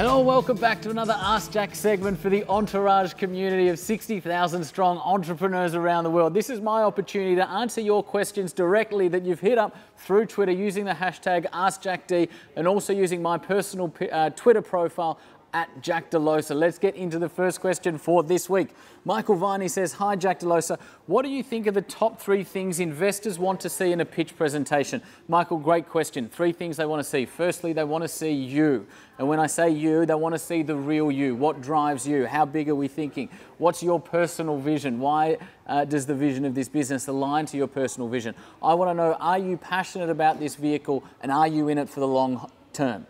Hello, welcome back to another Ask Jack segment for the Entourage community of 60,000 strong entrepreneurs around the world. This is my opportunity to answer your questions directly that you've hit up through Twitter using the hashtag AskJackD and also using my personal Twitter profile at Jack Delosa. Let's get into the first question for this week. Michael Viney says, hi Jack Delosa, what do you think are the top 3 things investors want to see in a pitch presentation? Michael, great question. 3 things they want to see. Firstly, they want to see you. And when I say you, they want to see the real you. What drives you? How big are we thinking? What's your personal vision? Why does the vision of this business align to your personal vision? I want to know, are you passionate about this vehicle and are you in it for the long term?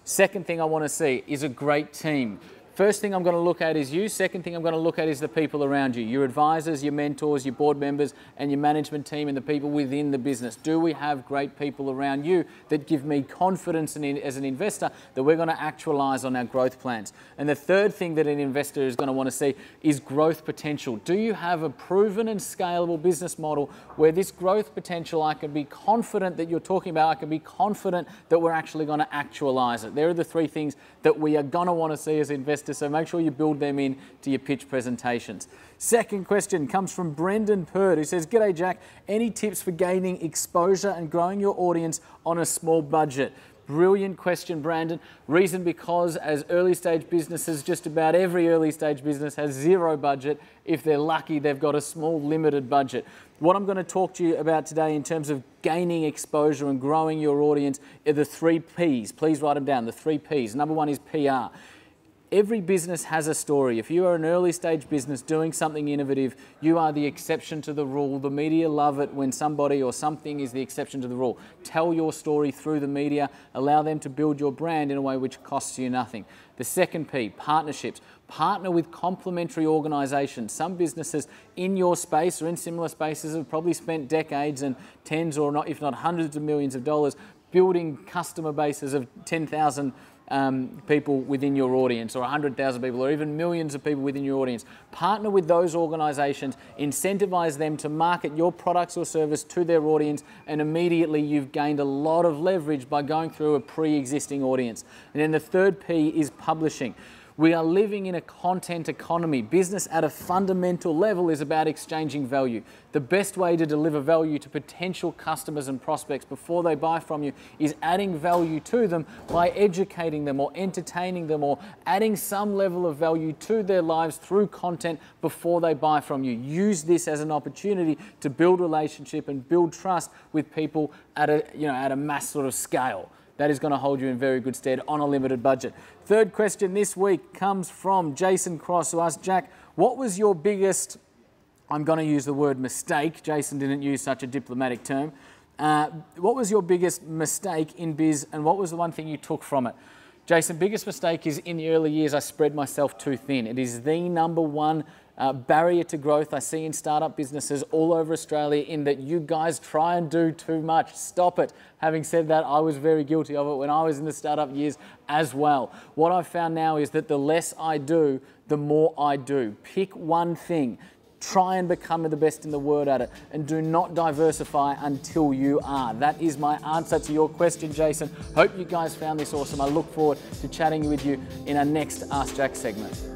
Second thing I want to see is a great team. First thing I'm going to look at is you. Second thing I'm going to look at is the people around you, your advisors, your mentors, your board members, and your management team and the people within the business. Do we have great people around you that give me confidence as an investor that we're going to actualize on our growth plans? And the third thing that an investor is going to want to see is growth potential. Do you have a proven and scalable business model where this growth potential, I can be confident that you're talking about, I can be confident that we're actually going to actualize it? There are the 3 things that we are going to want to see as investors. So make sure you build them in to your pitch presentations. Second question comes from Brendan Purd, who says, G'day Jack, any tips for gaining exposure and growing your audience on a small budget? Brilliant question, Brandon. Reason because as early stage businesses, just about every early stage business has 0 budget. If they're lucky, they've got a small limited budget. What I'm going to talk to you about today in terms of gaining exposure and growing your audience are the 3 Ps. Please write them down, the 3 Ps. Number 1 is PR. Every business has a story. If you are an early stage business doing something innovative, you are the exception to the rule. The media love it when somebody or something is the exception to the rule. Tell your story through the media. Allow them to build your brand in a way which costs you nothing. The second P, partnerships. Partner with complementary organisations. Some businesses in your space or in similar spaces have probably spent decades and tens or not, if not hundreds of millions of dollars building customer bases of 10,000 people within your audience, or 100,000 people, or even millions of people within your audience. Partner with those organisations, incentivize them to market your products or service to their audience, and immediately you've gained a lot of leverage by going through a pre-existing audience. And then the third P is publishing. We are living in a content economy. Business at a fundamental level is about exchanging value. The best way to deliver value to potential customers and prospects before they buy from you is adding value to them by educating them or entertaining them or adding some level of value to their lives through content before they buy from you. Use this as an opportunity to build relationship and build trust with people at a mass sort of scale. That is going to hold you in very good stead on a limited budget. Third question this week comes from Jason Cross, who asked, Jack, what was your biggest, I'm going to use the word mistake, Jason didn't use such a diplomatic term, what was your biggest mistake in biz and what was the one thing you took from it? Jason, biggest mistake is in the early years I spread myself too thin. It is the number 1 barrier to growth I see in startup businesses all over Australia, in that you guys try and do too much. Stop it. Having said that, I was very guilty of it when I was in the startup years as well. What I've found now is that the less I do, the more I do. Pick one thing. Try and become the best in the world at it, and do not diversify until you are. That is my answer to your question, Jason. Hope you guys found this awesome. I look forward to chatting with you in our next Ask Jack segment.